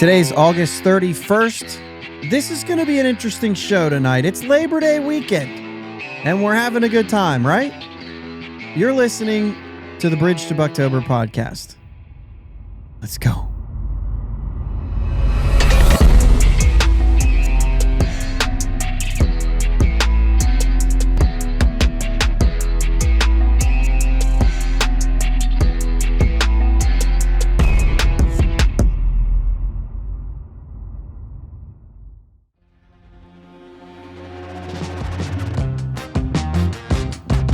Today's August 31st. This is going to be an interesting show tonight. It's Labor Day weekend, and we're having a good time, right? You're listening to the Bridge to Buctober podcast. Let's go.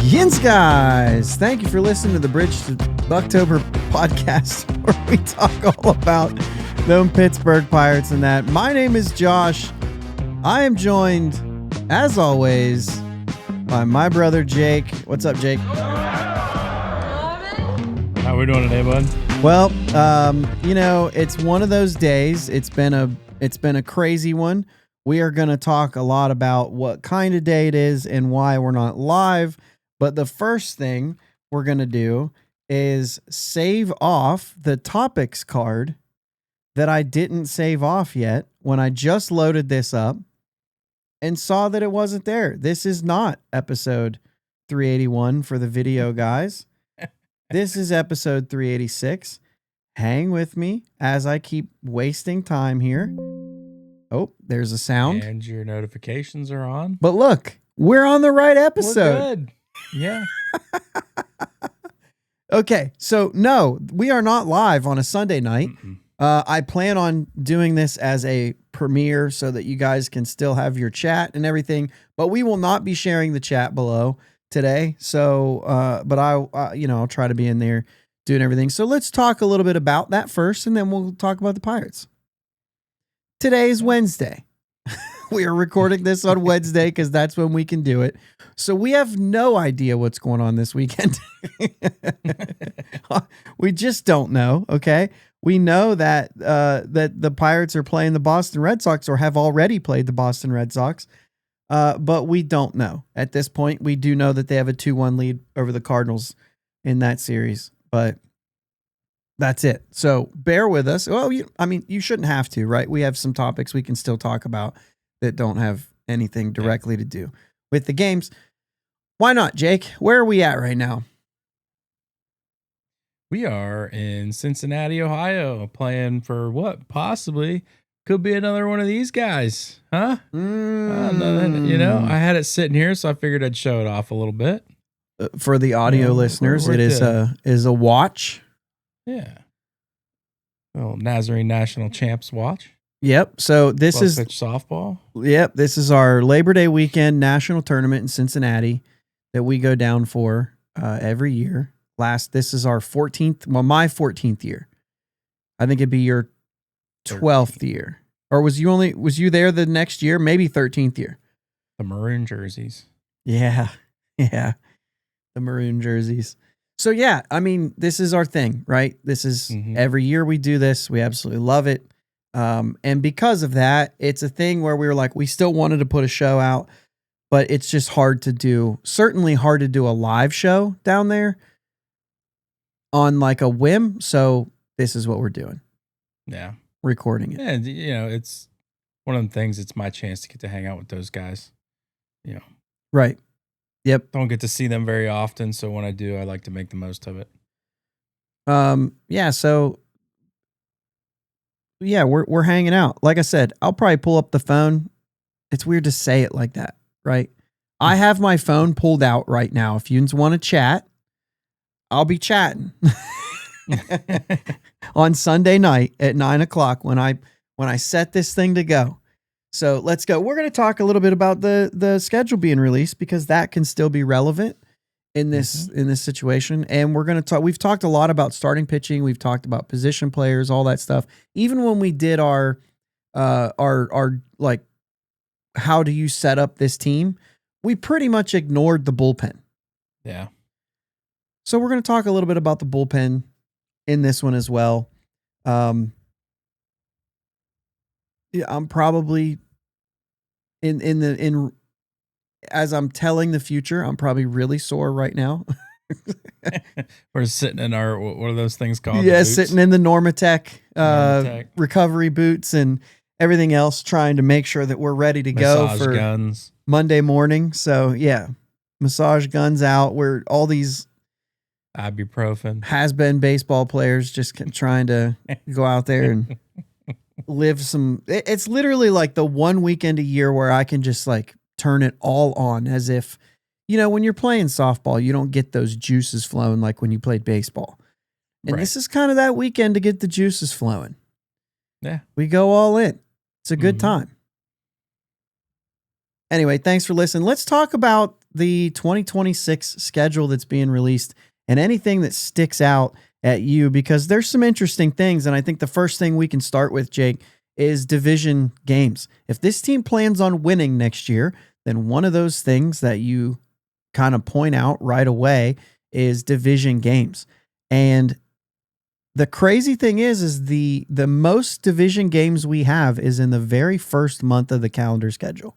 Yins, guys. Thank you for listening to the Bridge to Buctober podcast, where we talk all about them Pittsburgh Pirates and that. My name is Josh. I am joined, as always, by my brother Jake. What's up, Jake? How we doing today, bud? Well, it's one of those days. It's been a crazy one. We are going to talk a lot about what kind of day it is and why we're not live. But the first thing we're going to do is save off the topics card that I didn't save off yet when I just loaded this up and saw that it wasn't there. This is not episode 381 for the video guys. This is episode 386. Hang with me as I keep wasting time here. Oh, there's a sound. And your notifications are on. But look, we're on the right episode. We're good. Yeah. Okay, so no, we are not live on a Sunday night. I plan on doing this as a premiere so that you guys can still have your chat and everything, but we will not be sharing the chat below today. So, but I'll try to be in there doing everything. So let's talk a little bit about that first, and then we'll talk about the Pirates. Today is Wednesday. We are recording this on Wednesday because that's when we can do it. So we have no idea what's going on this weekend. We just don't know. Okay. We know that the Pirates are playing the Boston Red Sox or have already played the Boston Red Sox. But we don't know at this point. We do know that they have a 2-1 lead over the Cardinals in that series, but that's it. So bear with us. Well, you shouldn't have to, right? We have some topics we can still talk about that don't have anything directly to do with the games. Why not, Jake? Where are we at right now? We are in Cincinnati, Ohio, playing for what possibly could be another one of these guys, huh? I had it sitting here, so I figured I'd show it off a little bit. For the audio listeners, it is a watch. Yeah. Well, Nazarene National Champs watch. Yep. So this is pitch softball. Yep. This is our Labor Day weekend national tournament in Cincinnati that we go down for every year. This is our 14th. Well, my 14th year. I think it'd be your 12th year. Or was you there the next year? Maybe 13th year. The maroon jerseys. Yeah. Yeah. The maroon jerseys. So yeah, this is our thing, right? This is every year we do this. We absolutely love it. And because of that, it's a thing where we were like, we still wanted to put a show out, but it's just hard to do. Certainly hard to do a live show down there on like a whim. So this is what we're doing. Yeah. Recording it. And, it's one of the things. It's my chance to get to hang out with those guys. Right. Yep. Don't get to see them very often. So when I do, I like to make the most of it. Yeah. So yeah, we're hanging out. Like I said, I'll probably pull up the phone. It's weird to say it like that, right? I have my phone pulled out right now. If you want to chat, I'll be chatting on Sunday night at 9:00 when I set this thing to go. So let's go. We're going to talk a little bit about the schedule being released because that can still be relevant in this situation. And we're going to talk, we've talked a lot about starting pitching. We've talked about position players, all that stuff. Even when we did our like, how do you set up this team? We pretty much ignored the bullpen. Yeah. So we're going to talk a little bit about the bullpen in this one as well. I'm probably as I'm telling the future, I'm probably really sore right now We're sitting in our, what are those things called? Yeah, sitting in the Normatec, Normatec. recovery boots and everything else, trying to make sure that we're ready to go Massage for guns. Monday morning. So yeah, massage guns out. We're all these Ibuprofen. has-been baseball players just trying to go out there and live some. It's literally like the one weekend a year where I can just like turn it all on, as if, when you're playing softball, you don't get those juices flowing like when you played baseball. And Right. this is kind of that weekend to get the juices flowing. Yeah. We go all in. It's a good time. Anyway, thanks for listening. Let's talk about the 2026 schedule that's being released and anything that sticks out at you, because there's some interesting things. And I think the first thing we can start with, Jake, is division games. If this team plans on winning next year, then one of those things that you kind of point out right away is division games. And the crazy thing is the most division games we have is in the very first month of the calendar schedule.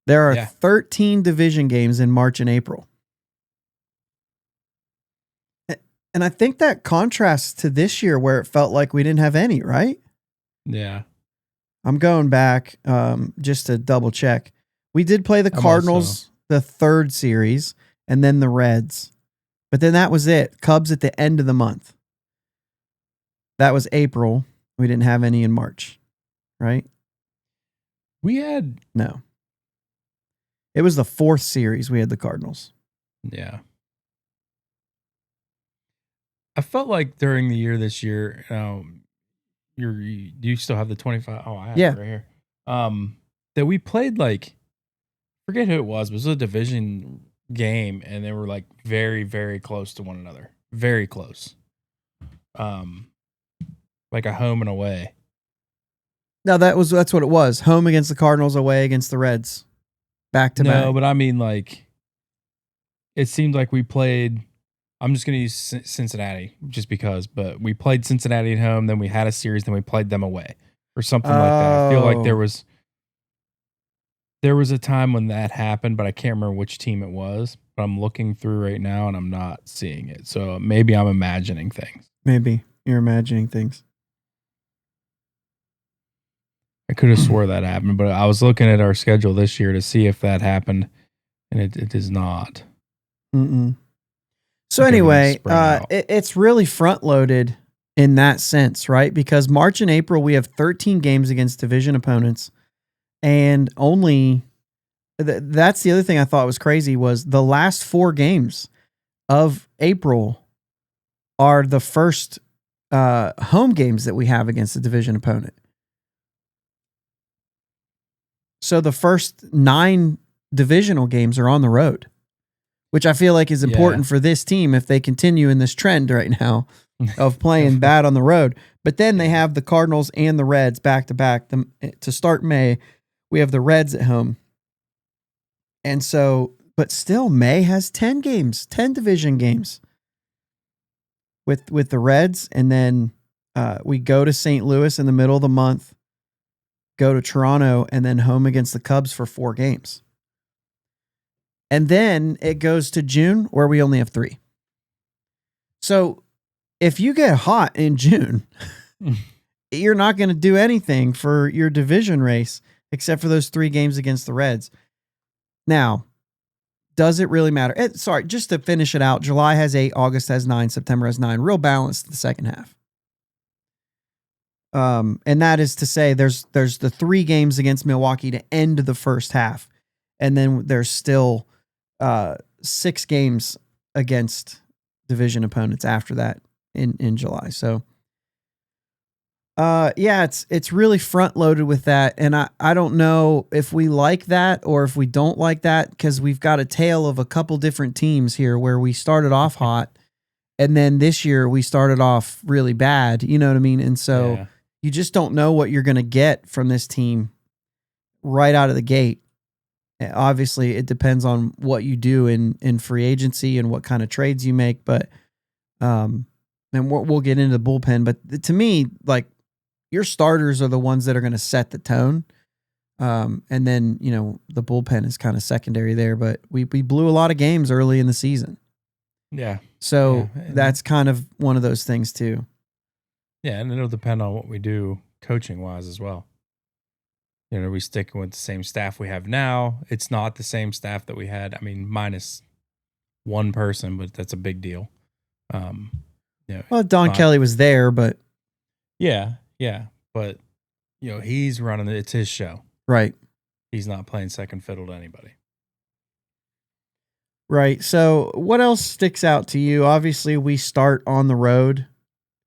There are 13 division games in March and April. And I think that contrasts to this year where it felt like we didn't have any, right? Yeah. I'm going back just to double check. We did play the Cardinals the third series and then the Reds. But then that was it. Cubs at the end of the month. That was April. We didn't have any in March, right? No. It was the fourth series we had the Cardinals. Yeah. I felt like during the year this year, do you still have the 25? Oh, I have it right here. That we played like, forget who it was, but it was a division game, and they were like very, very close to one another. Very close. Like a home and away. No, that's what it was. Home against the Cardinals, away against the Reds. Back to back. No, but I mean, like, it seemed like we played. I'm just going to use Cincinnati just because, but we played Cincinnati at home, then we had a series, then we played them away or something like that. I feel like there was a time when that happened, but I can't remember which team it was. But I'm looking through right now and I'm not seeing it. So maybe I'm imagining things. Maybe you're imagining things. I could have swore that happened, but I was looking at our schedule this year to see if that happened, and it does not. So anyway, it's really front-loaded in that sense, right? Because March and April, we have 13 games against division opponents, and only that's the other thing I thought was crazy was the last 4 games of April are the first home games that we have against the division opponent. So the first 9 divisional games are on the road, which I feel like is important for this team if they continue in this trend right now of playing bad on the road. But then they have the Cardinals and the Reds back to back. To start May, we have the Reds at home. And so, but still, May has 10 games, 10 division games with the Reds. And then we go to St. Louis in the middle of the month, go to Toronto, and then home against the Cubs for 4 games. And then it goes to June where we only have 3. So if you get hot in June, you're not going to do anything for your division race except for those 3 games against the Reds. Now, does it really matter? Just to finish it out, July has 8, August has 9, September has 9. Real balanced the second half. And that is to say there's the 3 games against Milwaukee to end the first half. And then there's still 6 games against division opponents after that in July. So, it's really front loaded with that. And I don't know if we like that or if we don't like that, because we've got a tale of a couple different teams here where we started off hot and then this year we started off really bad. You know what I mean? And so you just don't know what you're going to get from this team right out of the gate. Obviously, it depends on what you do in free agency and what kind of trades you make. But, and we'll get into the bullpen. But to me, like, your starters are the ones that are going to set the tone. And then, the bullpen is kind of secondary there, but we blew a lot of games early in the season. Yeah. So Yeah. that's kind of one of those things too. Yeah, and it'll depend on what we do coaching wise as well. Are we sticking with the same staff we have now? It's not the same staff that we had. I mean, minus one person, but that's a big deal. Well, Don Kelly was there, but yeah, but he's running it. It's his show, right? He's not playing second fiddle to anybody, right? So, what else sticks out to you? Obviously, we start on the road,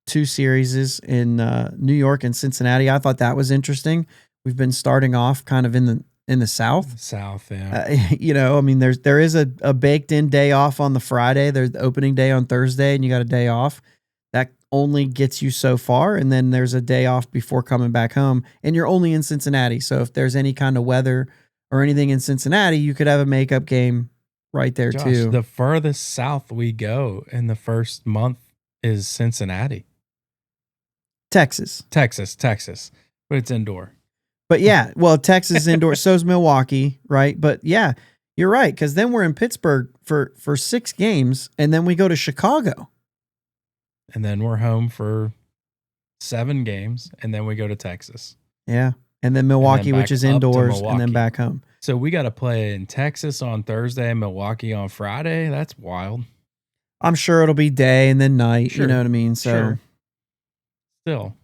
2 series in New York and Cincinnati. I thought that was interesting. We've been starting off kind of in the South. Yeah. I mean, there is a baked in day off on the Friday. There's the opening day on Thursday, and you got a day off. That only gets you so far, and then there's a day off before coming back home, and you're only in Cincinnati. So if there's any kind of weather or anything in Cincinnati, you could have a makeup game right there too. The furthest south we go in the first month is Cincinnati. Texas. But it's indoor. But yeah, well, Texas is indoor. So's Milwaukee, right? But yeah, you're right, because then we're in Pittsburgh for 6 games, and then we go to Chicago. And then we're home for 7 games, and then we go to Texas. Yeah, and then Milwaukee, which is indoors, and then back home. So we got to play in Texas on Thursday, Milwaukee on Friday. That's wild. I'm sure it'll be day and then night. Sure. You know what I mean? So sure. Still,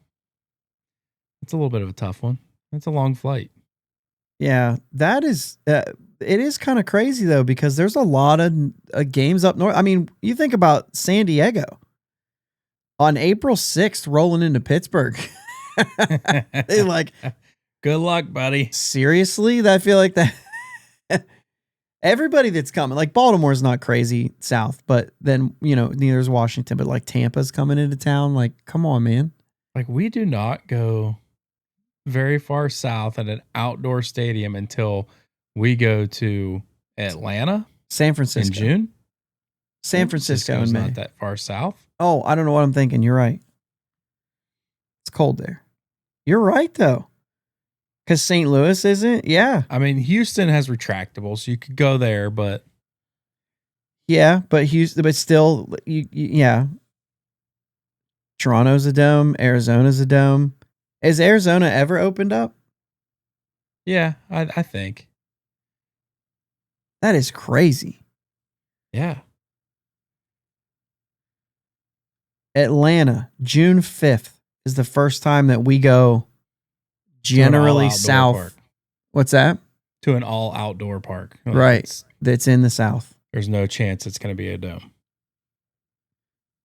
it's a little bit of a tough one. It's a long flight. Yeah, that is. It is kind of crazy though, because there's a lot of games up north. I mean, you think about San Diego on April 6th rolling into Pittsburgh. They like, good luck, buddy. Seriously, I feel like that. Everybody that's coming, like Baltimore's not crazy south, but then neither is Washington. But like Tampa's coming into town. Like, come on, man. Like, we do not go very far south at an outdoor stadium until we go to Atlanta, San Francisco in June. San Francisco in May. Not that far south. Oh, I don't know what I'm thinking. You're right. It's cold there. You're right though, because St. Louis isn't. Yeah, I mean, Houston has retractables, so you could go there, but yeah, but Houston, but still, yeah. Toronto's a dome. Arizona's a dome. Has Arizona ever opened up? Yeah, I think. That is crazy. Yeah. Atlanta, June 5th is the first time that we go generally south. Park. What's that? To an all outdoor park. Like right. That's in the South. There's no chance it's going to be a dome.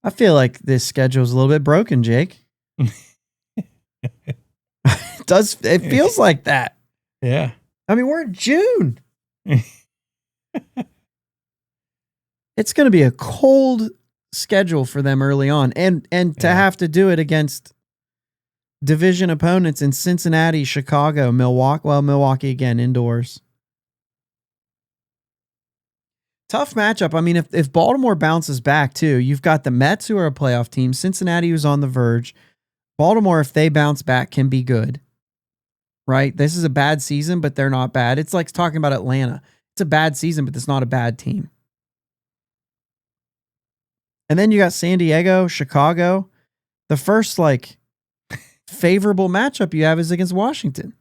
I feel like this schedule is a little bit broken, Jake. It feels like that. Yeah. I mean, we're in June. It's going to be a cold schedule for them early on, and to have to do it against division opponents in Cincinnati, Chicago, Milwaukee. Well, Milwaukee again, indoors. Tough matchup. I mean, if Baltimore bounces back too, you've got the Mets, who are a playoff team, Cincinnati, who's on the verge. Baltimore, if they bounce back, can be good. Right? This is a bad season, but they're not bad. It's like talking about Atlanta. It's a bad season, but it's not a bad team. And then you got San Diego, Chicago. The first favorable matchup you have is against Washington.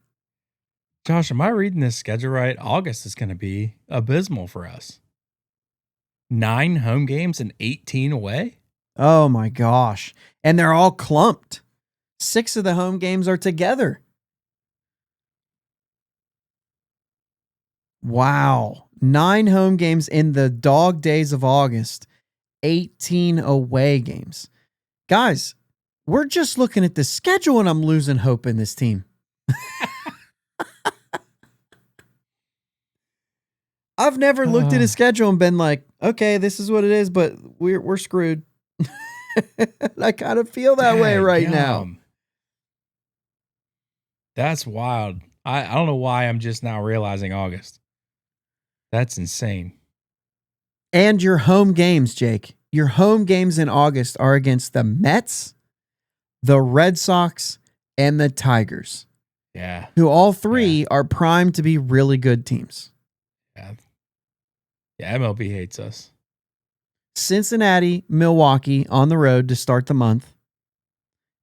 Josh, am I reading this schedule right? August is going to be abysmal for us. 9 home games and 18 away? Oh my gosh. And they're all clumped. 6 of the home games are together. Wow. 9 home games in the dog days of August. 18 away games. Guys, we're just looking at the schedule and I'm losing hope in this team. I've never looked at a schedule and been like, okay, this is what it is, but we're screwed. I kind of feel that way right now. That's wild. I don't know why I'm just now realizing August. That's insane. And your home games, Jake. Your home games in August are against the Mets, the Red Sox, and the Tigers. Yeah. who all three are primed to be really good teams. Yeah. Yeah, MLB hates us. Cincinnati, Milwaukee on the road to start the month.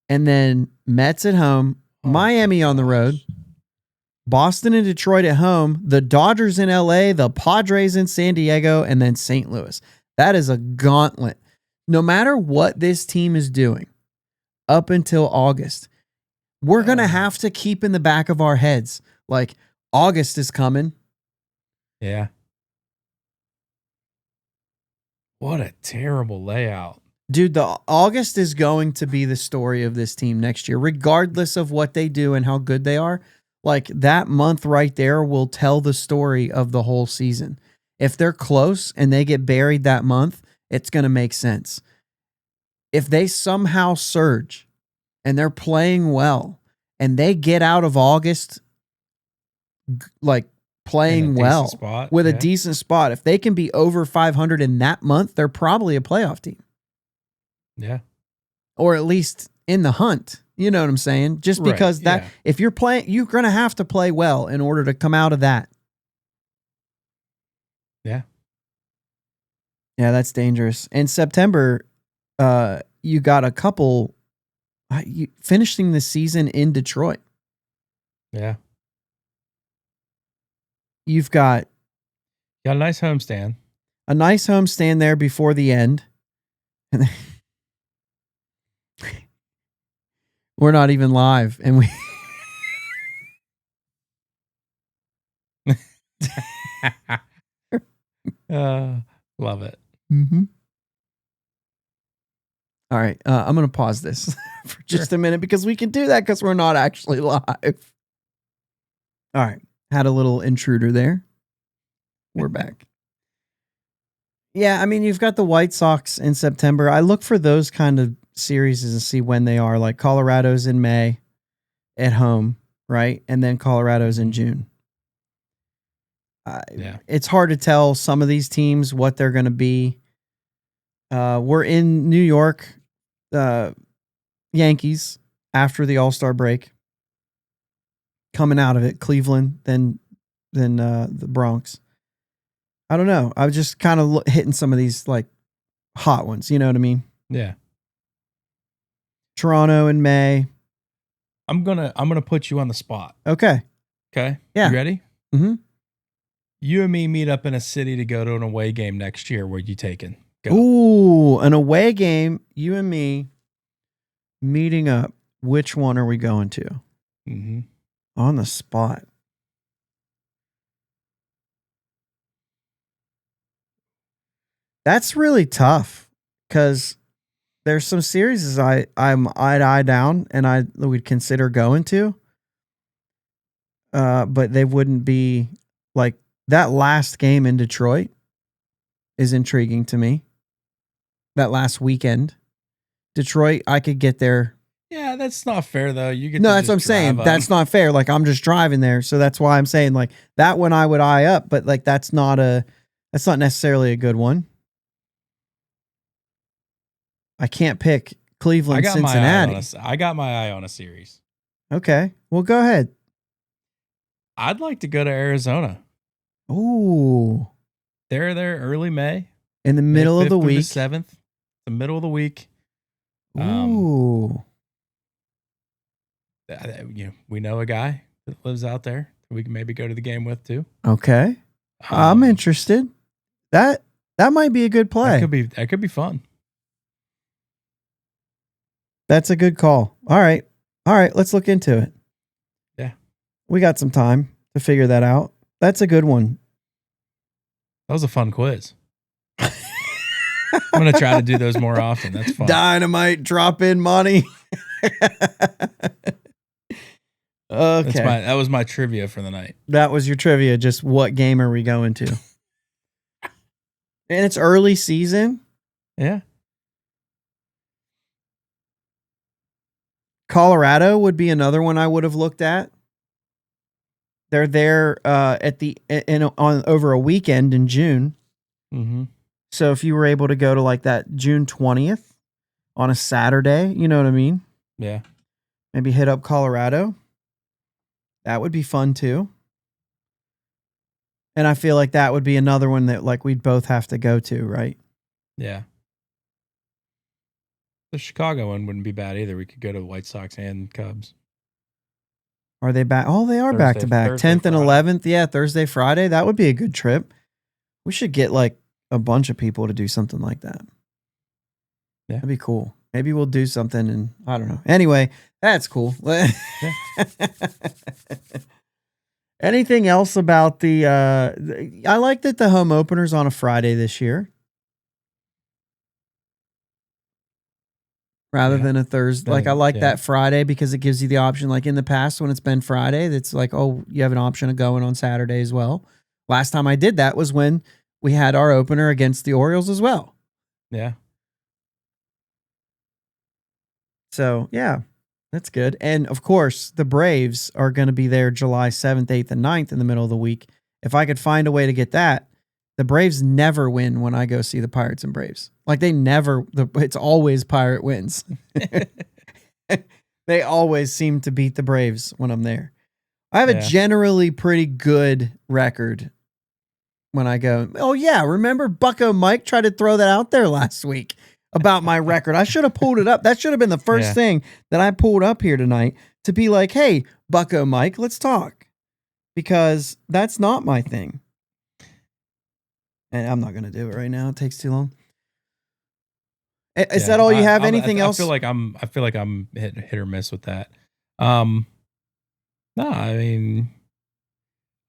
And then Mets at home, Miami on the road, Boston and Detroit at home, the Dodgers in LA, the Padres in San Diego, and then St. Louis. That is a gauntlet. No matter what this team is doing up until August, we're going to have to keep in the back of our heads, like, August is coming. Yeah. What a terrible layout. Dude, the August is going to be the story of this team next year, regardless of what they do and how good they are. Like, that month right there will tell the story of the whole season. If they're close and they get buried that month, it's going to make sense. If they somehow surge and they're playing well and they get out of August like playing well with a decent spot, if they can be over 500 in that month, they're probably a playoff team. Yeah. Or at least in the hunt. You know what I'm saying? Just because if you're playing, you're going to have to play well in order to come out of that. Yeah. Yeah, that's dangerous. In September, you got a couple finishing the season in Detroit. Yeah. You've got a nice homestand. A nice homestand there before the end. And we're not even live, and we love it. Mm-hmm. All right, I'm going to pause this for just a minute because we can do that because we're not actually live. All right, had a little intruder there. We're back. Yeah, I mean, you've got the White Sox in September. I look for those kind of series and see when they are. Like Colorado's in May at home, right? And then Colorado's in June. It's hard to tell some of these teams what they're going to be. We're in New York, Yankees after the All-Star break. Coming out of it, Cleveland, then the Bronx. I don't know. I was just kind of hitting some of these like hot ones. You know what I mean? Yeah. Toronto in May. I'm gonna put you on the spot. Okay. Okay. Yeah. You ready? Mm-hmm. You and me meet up in a city to go to an away game next year. Where you taking? Go. Ooh, an away game. You and me meeting up. Which one are we going to? Mm-hmm. On the spot. That's really tough because there's some series I'd eye down and I would consider going to. But they wouldn't be like that last game in Detroit is intriguing to me. That last weekend. Detroit, I could get there. Yeah, that's not fair though. You get No, that's what I'm saying. That's not fair. Like I'm just driving there. So that's why I'm saying like that one I would eye up, but like that's not necessarily a good one. I can't pick Cleveland, Cincinnati. I got my eye on a series. Okay. Well, go ahead. I'd like to go to Arizona. Ooh. They're there early May. In the middle of the week. 7th. The middle of the week. Ooh. We know a guy that lives out there we can maybe go to the game with too. Okay. I'm interested. That might be a good play. That could be fun. That's a good call. All right. Let's look into it. Yeah. We got some time to figure that out. That's a good one. That was a fun quiz. I'm going to try to do those more often. That's fun. Dynamite drop in money. Okay. That was my trivia for the night. That was your trivia. Just what game are we going to? And it's early season. Yeah. Colorado would be another one I would have looked at. They're there over a weekend in June. Mm-hmm. So if you were able to go to like that June 20th on a Saturday, you know what I mean? Yeah. Maybe hit up Colorado. That would be fun too. And I feel like that would be another one that like we'd both have to go to, right? Yeah. The Chicago one wouldn't be bad either. We could go to the White Sox and Cubs. Are they back? Oh, they are back to back. 10th and 11th. Yeah, Thursday, Friday. That would be a good trip. We should get like a bunch of people to do something like that. Yeah. That'd be cool. Maybe we'll do something and I don't know. Anyway, that's cool. Yeah. Anything else about the I like that the home opener's on a Friday this year rather than a Thursday. Like I like that Friday because it gives you the option. Like in the past when it's been Friday, it's like, oh, you have an option of going on Saturday as well. Last time I did that was when we had our opener against the Orioles as well. Yeah. So, yeah, that's good. And, of course, the Braves are going to be there July 7th, 8th, and 9th in the middle of the week. If I could find a way to get that, the Braves never win when I go see the Pirates and Braves. Like, it's always Pirate wins. They always seem to beat the Braves when I'm there. I have a generally pretty good record when I go, oh, yeah, remember Bucko Mike tried to throw that out there last week about my record. I should have pulled it up. That should have been the first thing that I pulled up here tonight to be like, hey, Bucko Mike, let's talk. Because that's not my thing. And I'm not going to do it right now. It takes too long. Is that all you have? Anything else? I feel like I'm hit or miss with that. No, I mean,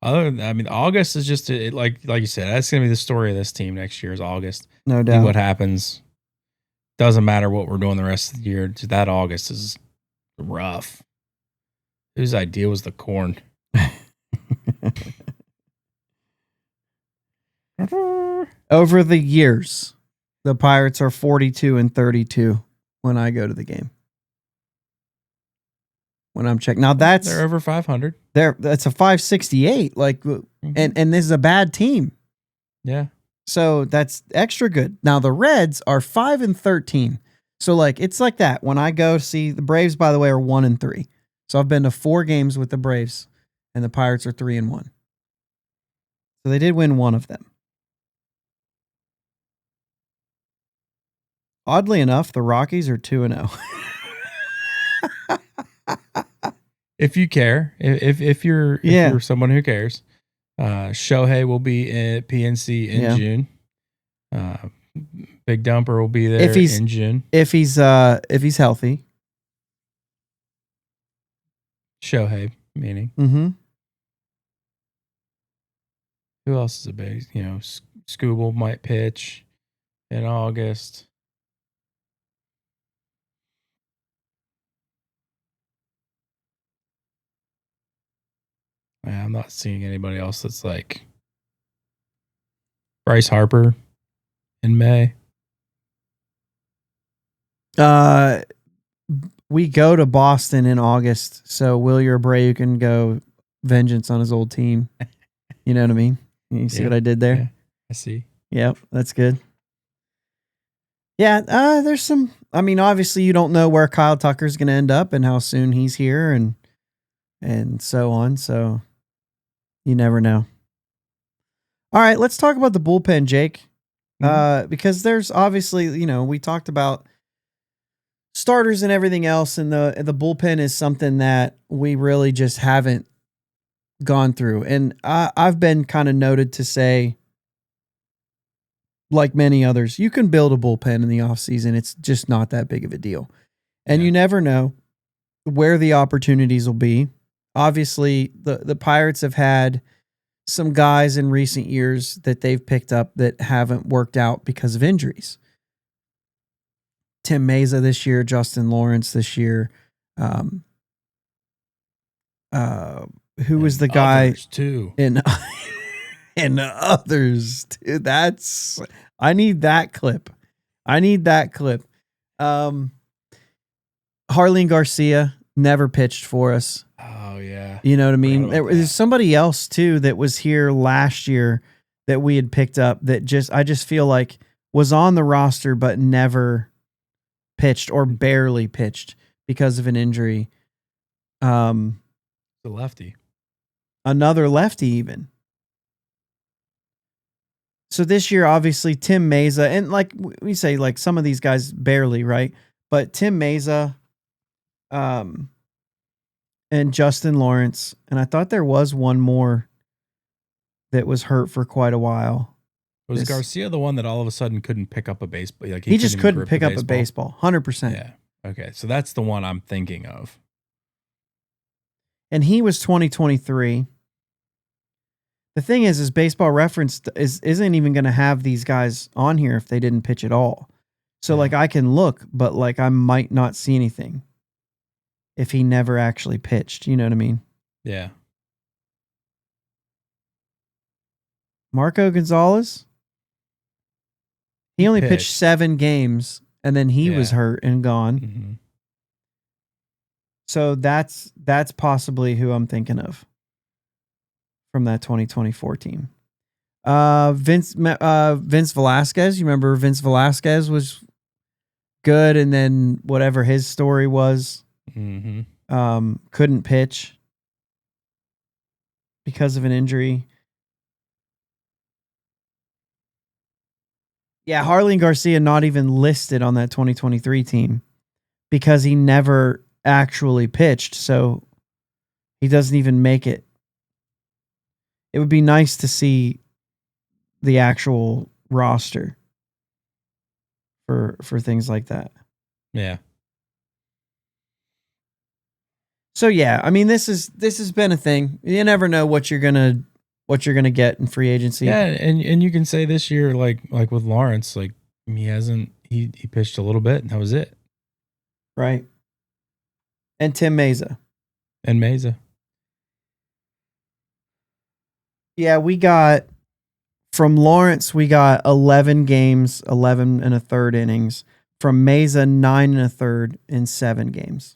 August is just like you said, that's going to be the story of this team next year is August. No doubt. See what happens. Doesn't matter what we're doing the rest of the year. That August is rough. Whose idea was the corn? Over the years, the Pirates are 42-32 when I go to the game. When I'm checking. Now they're over 500. That's a 568. Like, and this is a bad team. Yeah. So that's extra good. Now the Reds are 5-13. So like it's like that. When I go see the Braves, by the way, are 1-3. So I've been to 4 games with the Braves, and the Pirates are 3-1. So they did win one of them. Oddly enough, the Rockies are 2-0. If you care, if you're someone who cares. Shohei will be at PNC in June. Big Dumper will be there in June. If he's healthy. Shohei, meaning. Mm-hmm. Who else is a big? Scooble might pitch in August. I'm not seeing anybody else that's like Bryce Harper in May. We go to Boston in August, so Wilyer Abreu can go vengeance on his old team. You know what I mean? You see what I did there? Yeah, I see. Yep, that's good. Yeah, there's some. I mean, obviously, you don't know where Kyle Tucker's going to end up and how soon he's here, and so on. So you never know. All right, let's talk about the bullpen, Jake. Because there's obviously, we talked about starters and everything else, and the bullpen is something that we really just haven't gone through. And I've been kind of noted to say, like many others, you can build a bullpen in the offseason. It's just not that big of a deal. And you never know where the opportunities will be. Obviously, the Pirates have had some guys in recent years that they've picked up that haven't worked out because of injuries. Tim Meza this year, Justin Lawrence this year. Who was the guy too? And others too. I need that clip. Harleen Garcia never pitched for us. Oh yeah. You know what I mean? There's somebody else too that was here last year that we had picked up that I just feel like was on the roster but never pitched or barely pitched because of an injury. The lefty. another lefty even. So this year, obviously, Tim Meza, and like we say, like some of these guys barely, right? But Tim Meza, and Justin Lawrence, and I thought there was one more that was hurt for quite a while. Was Garcia the one that all of a sudden couldn't pick up a baseball? Like he just couldn't pick up a baseball, 100%. Yeah. Okay, so that's the one I'm thinking of. And he was 2023. The thing is Baseball Reference isn't even going to have these guys on here if they didn't pitch at all. So like I can look, but like I might not see anything if he never actually pitched. You know what I mean? Yeah. Marco Gonzalez. He only pitched 7 games, and then he was hurt and gone. Mm-hmm. So that's possibly who I'm thinking of from that 2024 team. Vince Velasquez. You remember Vince Velasquez was good, and then whatever his story was, couldn't pitch because of an injury. Yeah, Harley Garcia not even listed on that 2023 team because he never actually pitched, so he doesn't even make it. It would be nice to see the actual roster for things like that. Yeah. So yeah, I mean this has been a thing. You never know what you're gonna get in free agency. Yeah, and you can say this year, like with Lawrence, like he pitched a little bit and that was it. Right. And Tim Meza. And Meza. Yeah, we got from Lawrence, we got 11 games, 11 and a third innings. From Meza, 9 and a third in 7 games.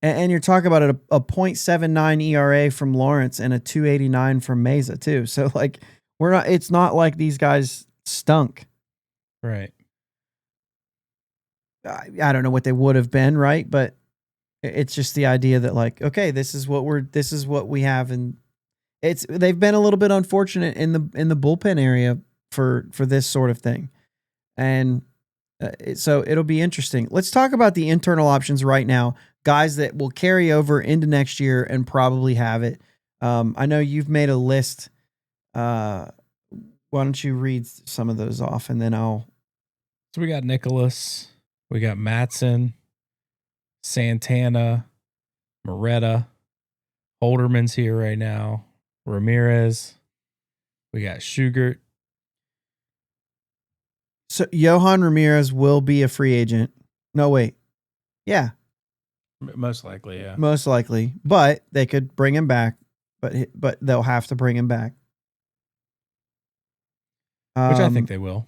And you're talking about a .79 ERA from Lawrence and a 2.89 from Meza too. So like it's not like these guys stunk. Right. I don't know what they would have been, right? But it's just the idea that like, okay, this is what we have, and they've been a little bit unfortunate in the bullpen area for this sort of thing. And so it'll be interesting. Let's talk about the internal options right now. Guys that will carry over into next year and probably have it. I know you've made a list. Why don't you read some of those off, and then I'll. So we got Nicholas, we got Matson, Santana, Moretta, Holderman's here right now, Ramirez. We got Schugert. So Johan Ramirez will be a free agent. No, wait. Yeah. Most likely, yeah. Most likely. But they could bring him back, but they'll have to bring him back. Which I think they will.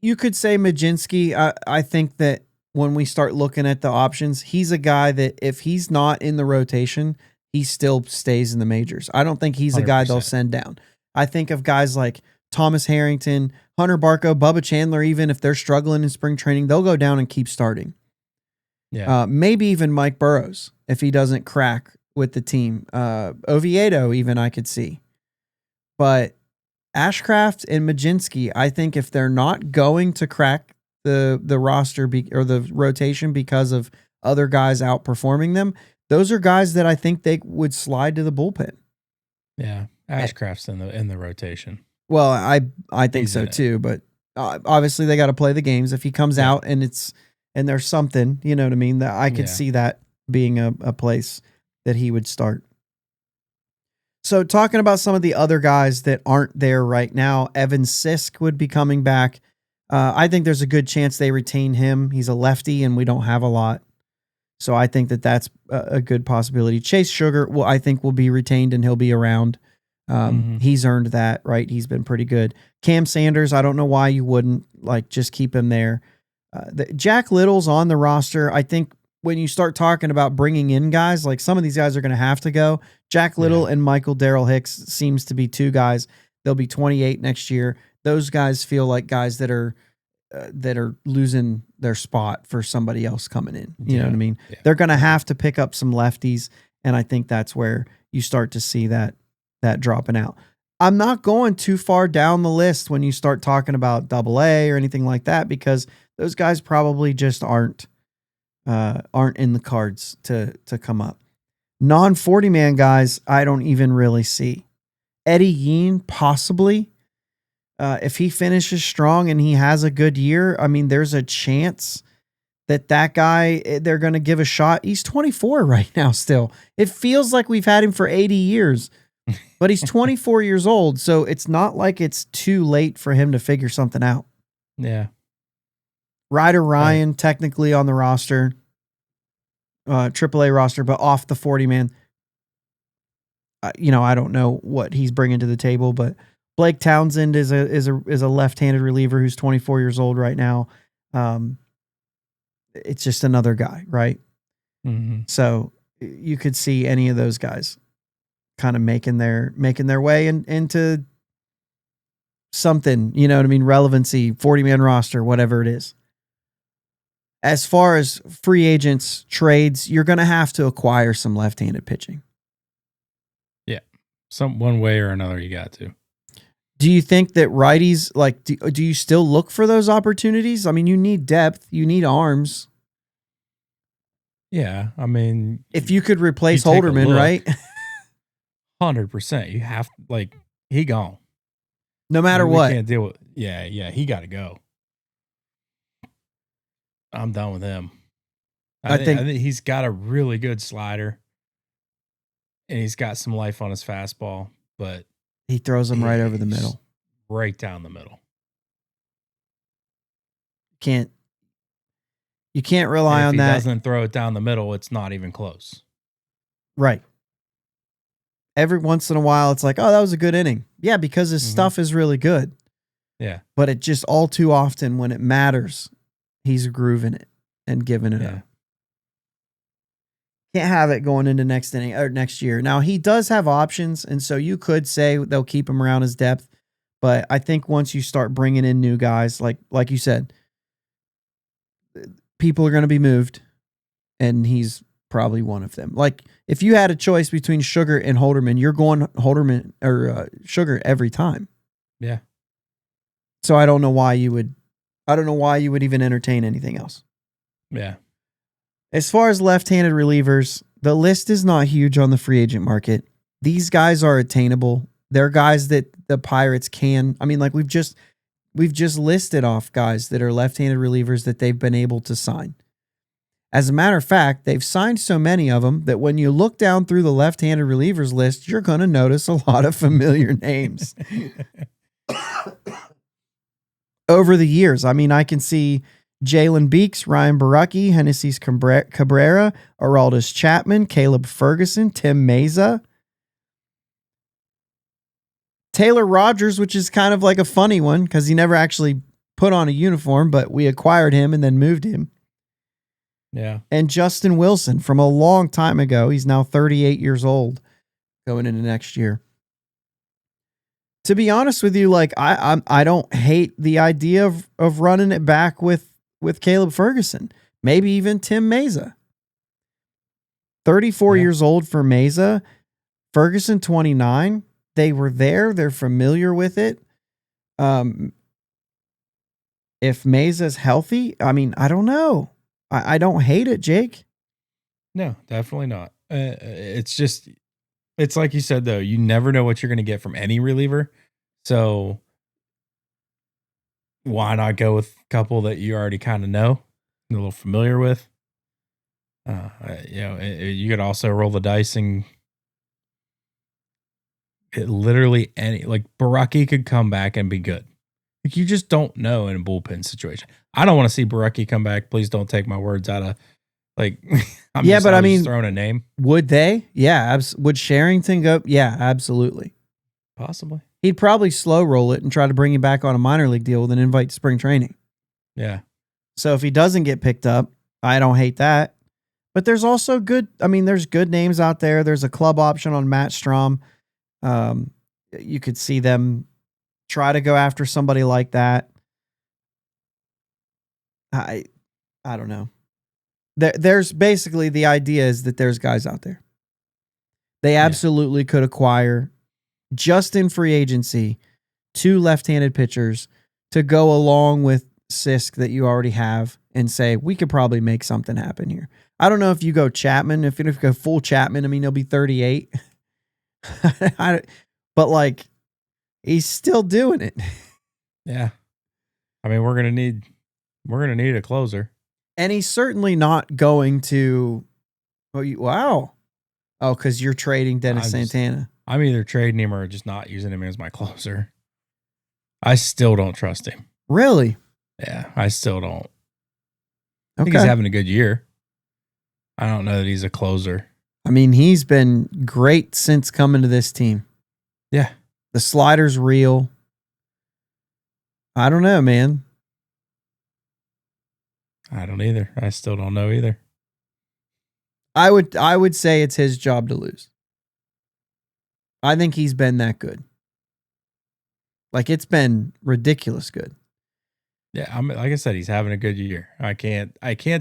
You could say Majinski. I think that when we start looking at the options, he's a guy that if he's not in the rotation, he still stays in the majors. I don't think he's a guy 100%. They'll send down. I think of guys like Thomas Harrington, Hunter Barco, Bubba Chandler, even if they're struggling in spring training, they'll go down and keep starting. Yeah. Maybe even Mike Burrows if he doesn't crack with the team. Oviedo even I could see. But Ashcraft and Majinski, I think if they're not going to crack the roster or the rotation because of other guys outperforming them, those are guys that I think they would slide to the bullpen. Yeah, Ashcraft's in the rotation. Well, I think so too, but obviously they got to play the games. If he comes out and there's something, you know what I mean, that I could see that being a place that he would start. So talking about some of the other guys that aren't there right now, Evan Sisk would be coming back. I think there's a good chance they retain him. He's a lefty and we don't have a lot. So I think that's a good possibility. Chase Sugar, I think will be retained and he'll be around. He's earned that, right? He's been pretty good. Cam Sanders, I don't know why you wouldn't just keep him there. Jack Little's on the roster. I think when you start talking about bringing in guys, like some of these guys are going to have to go. Jack Little and Michael Darrell Hicks seems to be 2 guys. They'll be 28 next year. Those guys feel like guys that are losing their spot for somebody else coming in. You know what I mean? Yeah. They're going to have to pick up some lefties, and I think that's where you start to see that that dropping out. I'm not going too far down the list when you start talking about AA or anything like that, because those guys probably just aren't in the cards to come up. Non 40-man guys, I don't even really see. Eddie Yean, possibly. If he finishes strong and he has a good year, I mean, there's a chance that guy, they're going to give a shot. He's 24 right now still. It feels like we've had him for 80 years, but he's 24 years old, so it's not like it's too late for him to figure something out. Yeah. Ryder Ryan, technically on the roster, AAA roster, but off the 40-man. I don't know what he's bringing to the table, but Blake Townsend is a left-handed reliever who's 24 years old right now. It's just another guy, right? Mm-hmm. So you could see any of those guys kind of making their way into something, you know what I mean? Relevancy, 40-man roster, whatever it is. As far as free agents, trades, you're going to have to acquire some left-handed pitching. Yeah. One way or another, you got to. Do you think that righties, like, do you still look for those opportunities? I mean, you need depth, you need arms. Yeah, I mean, if you could replace Holderman, right? 100%. You have, like, he gone. No matter what. Can't deal with. Yeah, he got to go. I'm done with him. I think he's got a really good slider, and he's got some life on his fastball, but he throws them right over the middle. Right down the middle. You can't rely on that. If he doesn't throw it down the middle, it's not even close. Right. Every once in a while, it's like, oh, that was a good inning. Yeah, because his stuff is really good. Yeah. But it just all too often, when it matters, he's grooving it and giving it up. Can't have it going into next inning or next year. Now, he does have options, and so you could say they'll keep him around his depth. But I think once you start bringing in new guys, like you said, people are going to be moved, and he's probably one of them. Like, if you had a choice between Sugar and Holderman, you're going Holderman or Sugar every time. Yeah. So I don't know why you would even entertain anything else. Yeah. As far as left-handed relievers, the list is not huge on the free agent market. These guys are attainable. They're guys that the Pirates can. I mean, like we've just listed off guys that are left-handed relievers that they've been able to sign. As a matter of fact, they've signed so many of them that when you look down through the left-handed relievers list, you're going to notice a lot of familiar names. Over the years, I mean, I can see Jalen Beeks, Ryan Baracki, Hennessy's Cabrera, Aroldis Chapman, Caleb Ferguson, Tim Meza, Taylor Rogers, which is kind of like a funny one because he never actually put on a uniform, but we acquired him and then moved him. Yeah. And Justin Wilson from a long time ago. He's now 38 years old going into next year. To be honest with you, like I don't hate the idea of running it back with Caleb Ferguson, maybe even Tim Meza. 34 years old for Meza, Ferguson 29. They were there. They're familiar with it. If Meza's healthy, I mean, I don't know. I don't hate it, Jake. No, definitely not. It's like you said, though, you never know what you're going to get from any reliever. So why not go with a couple that you already kind of know, a little familiar with? You could also roll the dice and literally like Baracki could come back and be good. Like, you just don't know in a bullpen situation. I don't want to see Baracki come back. Please don't take my words out of like. I mean, throwing a name. Would they? Yeah. Would Sherrington go? Yeah, absolutely. Possibly. He'd probably slow roll it and try to bring him back on a minor league deal with an invite to spring training. Yeah. So if he doesn't get picked up, I don't hate that. But there's also there's good names out there. There's a club option on Matt Strom. You could see them try to go after somebody like that. I don't know. There's basically the idea is that there's guys out there. They absolutely could acquire just in free agency, 2 left-handed pitchers to go along with Sisk that you already have and say, we could probably make something happen here. I don't know if you go Chapman, if you go full Chapman, I mean, he'll be 38. But like, he's still doing it. Yeah. I mean, we're going to need a closer. And he's certainly not going to, wow. Oh, because you're trading Dennis Santana. I'm either trading him or just not using him as my closer. I still don't trust him. Really? Yeah, I still don't. I Okay. think he's having a good year. I don't know that he's a closer. I mean, he's been great since coming to this team. Yeah. The slider's real. I don't know, man. I don't either. I still don't know either. I would say it's his job to lose. I think he's been that good. Like, it's been ridiculous good. Yeah, like I said, he's having a good year. I can't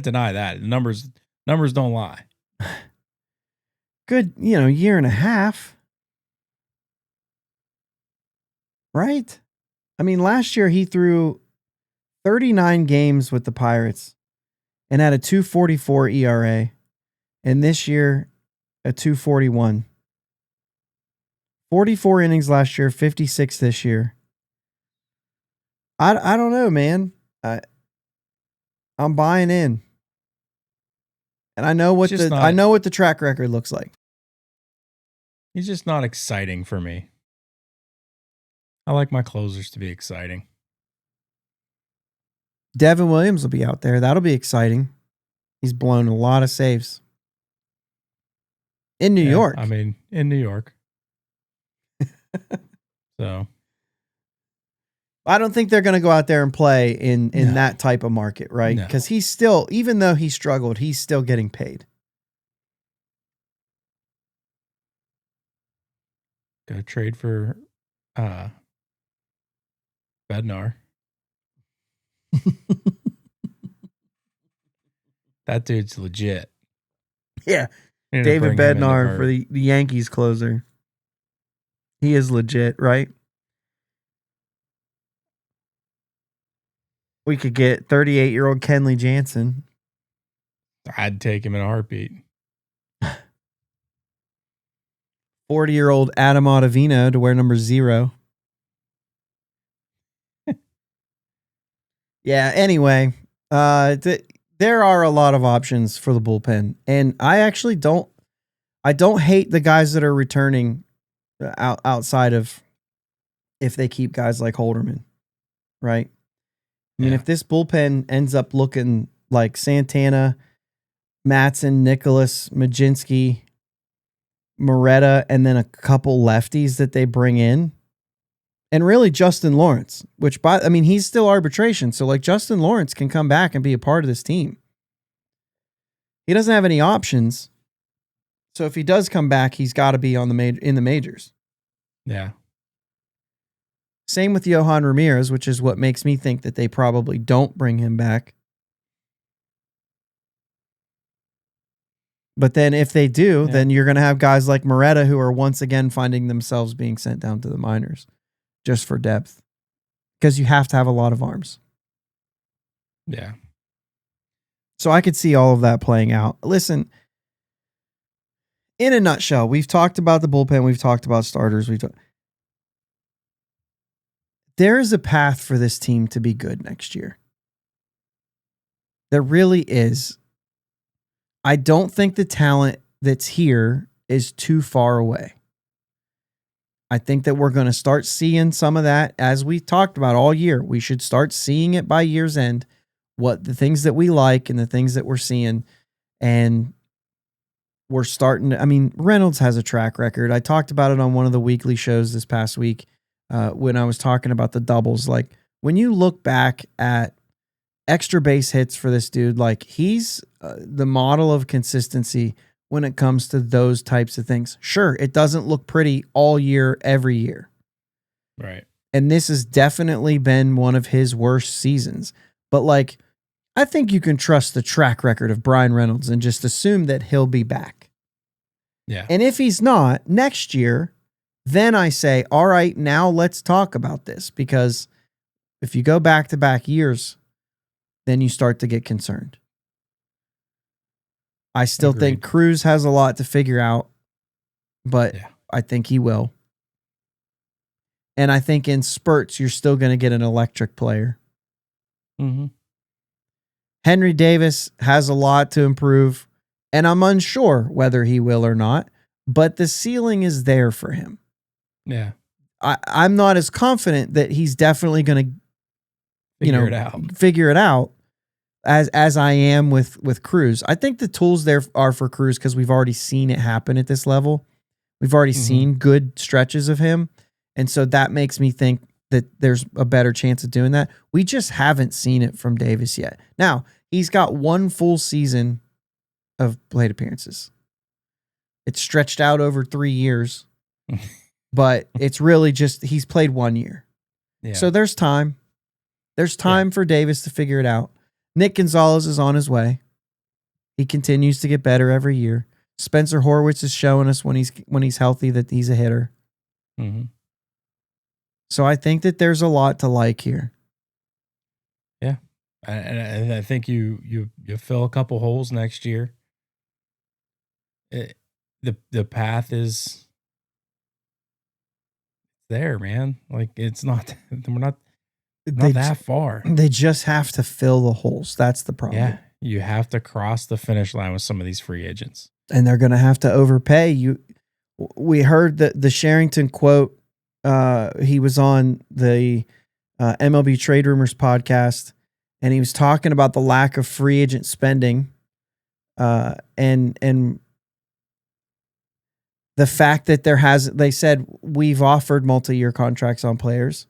deny that. The numbers don't lie. Good, year and a half. Right? I mean, last year he threw 39 games with the Pirates and had a 2.44 ERA. And this year, a 2.41. 44 innings last year, 56 this year. I don't know, man. I'm buying in. And I know what the track record looks like. He's just not exciting for me. I like my closers to be exciting. Devin Williams will be out there. That'll be exciting. He's blown a lot of saves. In New York. I mean, in New York. So I don't think they're going to go out there and play in that type of market, right? Because he's still, even though he struggled, he's still getting paid. Go trade for Bednar. That dude's legit. Yeah. David Bednar for the Yankees closer. He is legit, right? We could get 38-year-old Kenley Jansen. I'd take him in a heartbeat. 40-year-old Adam Ottavino to wear number 0. Yeah, anyway, there are a lot of options for the bullpen. And I actually don't hate the guys that are returning outside of if they keep guys like Holderman, right? I mean, if this bullpen ends up looking like Santana, Matson, Nicholas, Majinski, Moretta, and then a couple lefties that they bring in, and really Justin Lawrence, he's still arbitration. So like Justin Lawrence can come back and be a part of this team. He doesn't have any options. So if he does come back, he's got to be in the majors. Yeah. Same with Yohan Ramirez, which is what makes me think that they probably don't bring him back. But then if they do, then you're going to have guys like Moretta who are once again finding themselves being sent down to the minors just for depth. Because you have to have a lot of arms. Yeah. So I could see all of that playing out. Listen, in a nutshell, we've talked about the bullpen. We've talked about starters. There is a path for this team to be good next year. There really is. I don't think the talent that's here is too far away. I think that we're going to start seeing some of that as we talked about all year. We should start seeing it by year's end, what the things that we like and the things that we're seeing. And we're starting to, Reynolds has a track record. I talked about it on one of the weekly shows this past week when I was talking about the doubles. Like when you look back at extra base hits for this dude, like he's the model of consistency when it comes to those types of things. Sure, it doesn't look pretty all year, every year. Right. And this has definitely been one of his worst seasons. But like, I think you can trust the track record of Brian Reynolds and just assume that he'll be back. Yeah. And if he's not, next year, then I say, all right, now let's talk about this, because if you go back-to-back years, then you start to get concerned. I still think Cruz has a lot to figure out, but I think he will. And I think in spurts, you're still going to get an electric player. Mm-hmm. Henry Davis has a lot to improve, and I'm unsure whether he will or not, but the ceiling is there for him. Yeah. I'm not as confident that he's definitely going to figure it out as I am with Cruz. I think the tools there are for Cruz because we've already seen it happen at this level. We've already seen good stretches of him. And so that makes me think that there's a better chance of doing that. We just haven't seen it from Davis yet. Now, he's got one full season of plate appearances. It's stretched out over 3 years, but it's really just he's played 1 year. Yeah. So there's time. There's time for Davis to figure it out. Nick Gonzalez is on his way. He continues to get better every year. Spencer Horwitz is showing us when he's healthy that he's a hitter. Mm-hmm. So I think that there's a lot to like here. Yeah. And I think you fill a couple holes next year. The path is there, man. Like it's not, we're not that far. They just have to fill the holes. That's the problem. Yeah. You have to cross the finish line with some of these free agents. And they're going to have to overpay. We heard the Sherrington quote. He was on the MLB Trade Rumors podcast, and he was talking about the lack of free agent spending, and the fact that they said we've offered multi-year contracts on players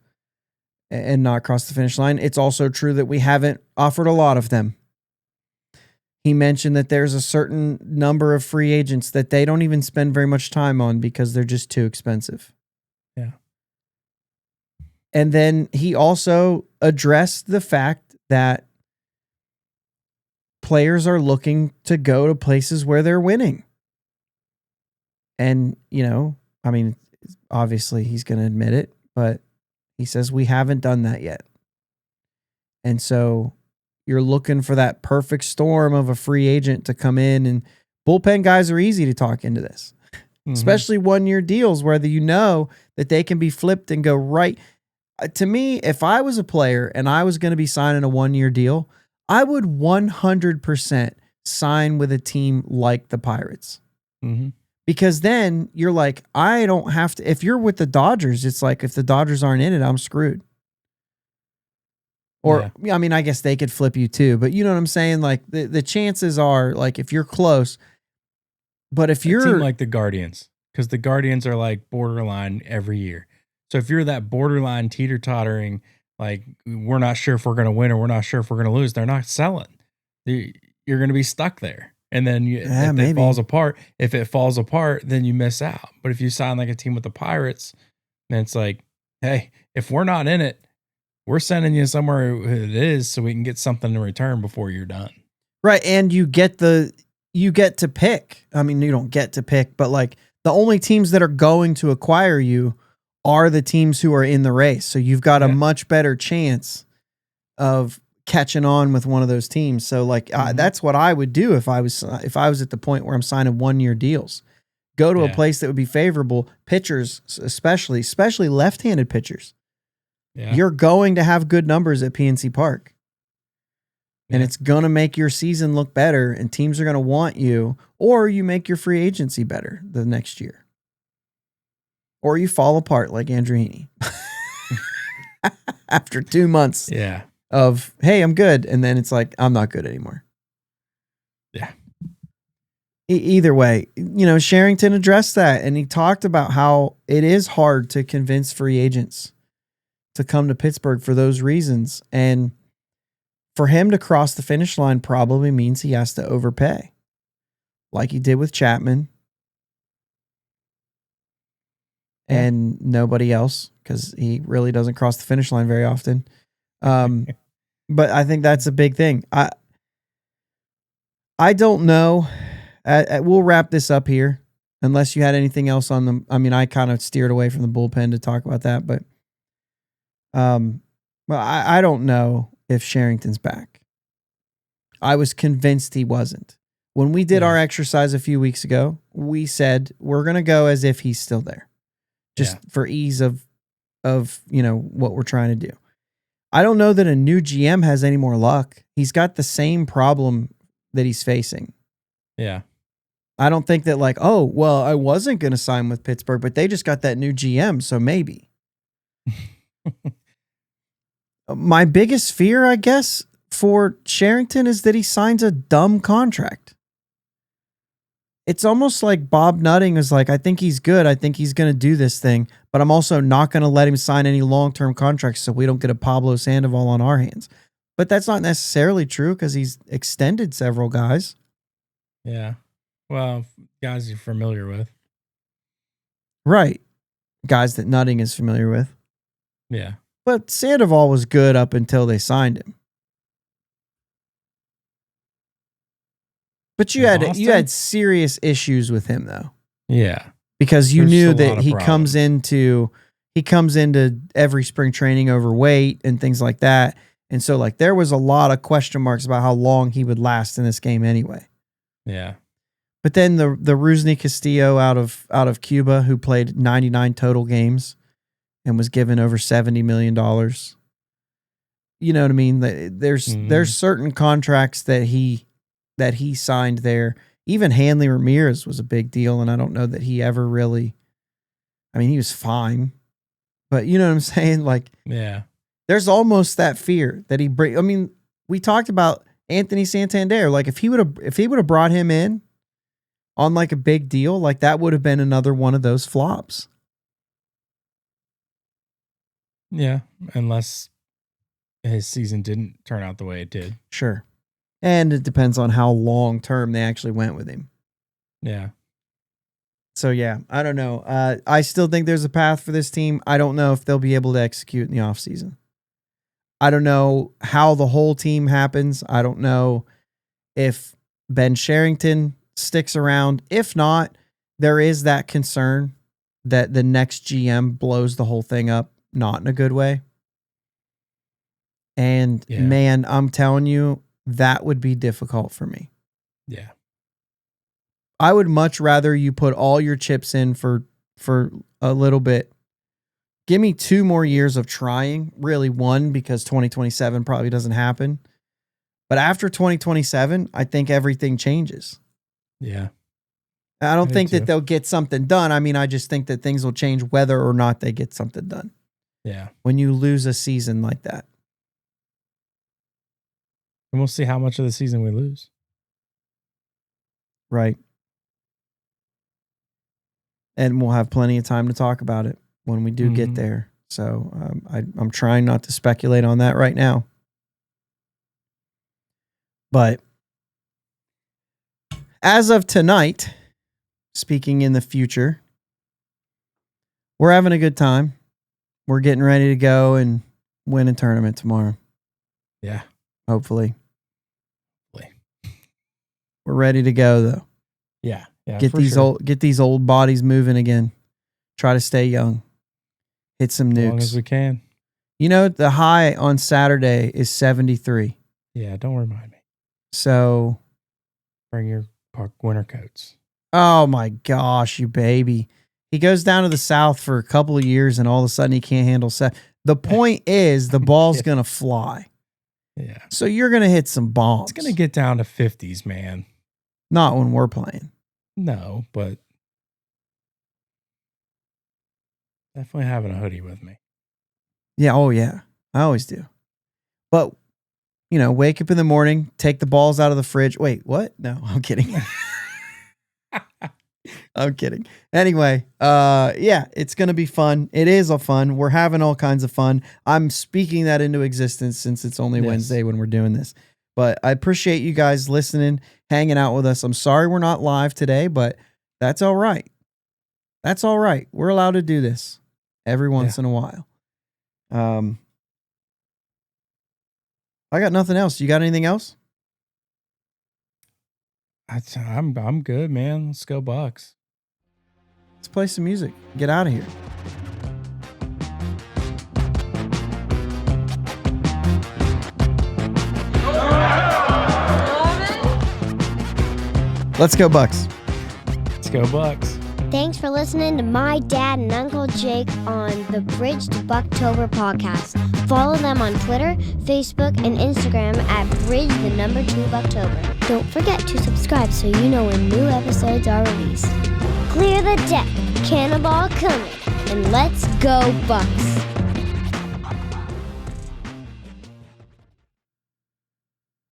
and not crossed the finish line. It's also true that we haven't offered a lot of them. He mentioned that there's a certain number of free agents that they don't even spend very much time on because they're just too expensive. Yeah. And then he also addressed the fact that players are looking to go to places where they're winning. And, obviously he's going to admit it, but he says we haven't done that yet. And so you're looking for that perfect storm of a free agent to come in, and bullpen guys are easy to talk into this, especially 1-year deals where that they can be flipped and go right. To me, if I was a player and I was going to be signing a 1-year deal, I would 100% sign with a team like the Pirates. Mm-hmm. Because then you're like, I don't have to. If you're with the Dodgers, it's like if the Dodgers aren't in it, I'm screwed. Or, I guess they could flip you too, but you know what I'm saying? Like the chances are, like, if you're close, but if you're a team like the Guardians, because the Guardians are like borderline every year. So if you're that borderline teeter-tottering, like we're not sure if we're going to win or we're not sure if we're going to lose, they're not selling. You're going to be stuck there. And then if it falls apart, then you miss out. But if you sign like a team with the Pirates, then it's like, hey, if we're not in it, we're sending you somewhere it is so we can get something in return before you're done. Right. And you get to pick. I mean, you don't get to pick, but like the only teams that are going to acquire you are the teams who are in the race. So you've got a much better chance of catching on with one of those teams. So like that's what I would do if I was at the point where I'm signing 1-year deals. Go to a place that would be favorable. Pitchers, especially left-handed pitchers. Yeah. You're going to have good numbers at PNC Park. And it's going to make your season look better, and teams are going to want you, or you make your free agency better the next year. Or you fall apart like Andrew Heaney. After 2 months of, hey, I'm good. And then it's like, I'm not good anymore. Yeah. Either way, Sherrington addressed that, and he talked about how it is hard to convince free agents to come to Pittsburgh for those reasons. And for him to cross the finish line probably means he has to overpay, like he did with Chapman and nobody else, because he really doesn't cross the finish line very often. But I think that's a big thing. I don't know. We'll wrap this up here. unless you had anything else on them. I mean, I kind of steered away from the bullpen to talk about that, but well, I don't know if Sherrington's back. I was convinced he wasn't. When we did our exercise a few weeks ago, we said we're going to go as if he's still there, just for ease of what we're trying to do. I don't know that a new GM has any more luck. He's got the same problem that he's facing. Yeah. I don't think that oh, well, I wasn't going to sign with Pittsburgh, but they just got that new GM, so maybe. My biggest fear, I guess, for Sherrington is that he signs a dumb contract. It's almost like Bob Nutting is I think he's good. I think he's going to do this thing, but I'm also not going to let him sign any long-term contracts so we don't get a Pablo Sandoval on our hands. But that's not necessarily true because he's extended several guys. Yeah. Well, guys you're familiar with. Right. Guys that Nutting is familiar with. Yeah. But Sandoval was good up until they signed him. But you had serious issues with him though. Yeah. Because you knew that he comes into every spring training overweight and things like that. And so there was a lot of question marks about how long he would last in this game anyway. Yeah. But then the Rusney Castillo out of Cuba, who played 99 total games and was given over $70 million. You know what I mean? There's certain contracts that he signed there. Even Hanley Ramirez was a big deal, and I don't know that he ever really. I mean, he was fine, but you know what I'm saying? Yeah. There's almost that fear that he I mean, we talked about Anthony Santander. If he would have brought him in on a big deal, that would have been another one of those flops. Yeah, unless his season didn't turn out the way it did. Sure. And it depends on how long term they actually went with him. Yeah. So yeah, I don't know. I still think there's a path for this team. I don't know if they'll be able to execute in the offseason. I don't know how the whole team happens. I don't know if Ben Sherrington sticks around. If not, there is that concern that the next GM blows the whole thing up, not in a good way. And man, I'm telling you, that would be difficult for me. Yeah. I would much rather you put all your chips in for a little bit. Give me 2 more years of trying, really 1, because 2027 probably doesn't happen. But after 2027, I think everything changes. Yeah. I don't think that they'll get something done. I mean, I just think that things will change whether or not they get something done. Yeah. When you lose a season like that. And we'll see how much of the season we lose. Right. And we'll have plenty of time to talk about it when we do get there. So I'm trying not to speculate on that right now. But as of tonight, speaking in the future, we're having a good time. We're getting ready to go and win a tournament tomorrow. Yeah. Hopefully. We're ready to go though. Yeah. Yeah. Get these old bodies moving again. Try to stay young. Hit some nukes. As long as we can. You know, the high on Saturday is 73. Yeah, don't remind me. So bring your winter coats. Oh my gosh, you baby. He goes down to the South for a couple of years and all of a sudden he can't handle set. The point is the ball's going to fly. Yeah. So you're going to hit some bombs. It's going to get down to 50s, man. Not when we're playing. No, but definitely having a hoodie with me. Yeah. Oh yeah. I always do. But wake up in the morning, take the balls out of the fridge. Wait, what? No, I'm kidding. I'm kidding. Anyway, yeah, it's going to be fun. It is a fun. We're having all kinds of fun. I'm speaking that into existence since it's only Wednesday when we're doing this. But I appreciate you guys listening, hanging out with us. I'm sorry we're not live today, but that's all right. That's all right. We're allowed to do this every once in a while. I got nothing else. You got anything else? I'm good, man. Let's go Bucs. Let's play some music. Get out of here. Let's go, Bucs. Let's go, Bucs. Thanks for listening to my dad and Uncle Jake on the Bridge to Buctober podcast. Follow them on Twitter, Facebook, and Instagram at Bridge2Buctober. Don't forget to subscribe so you know when new episodes are released. Clear the deck, cannonball coming, and let's go Bucs.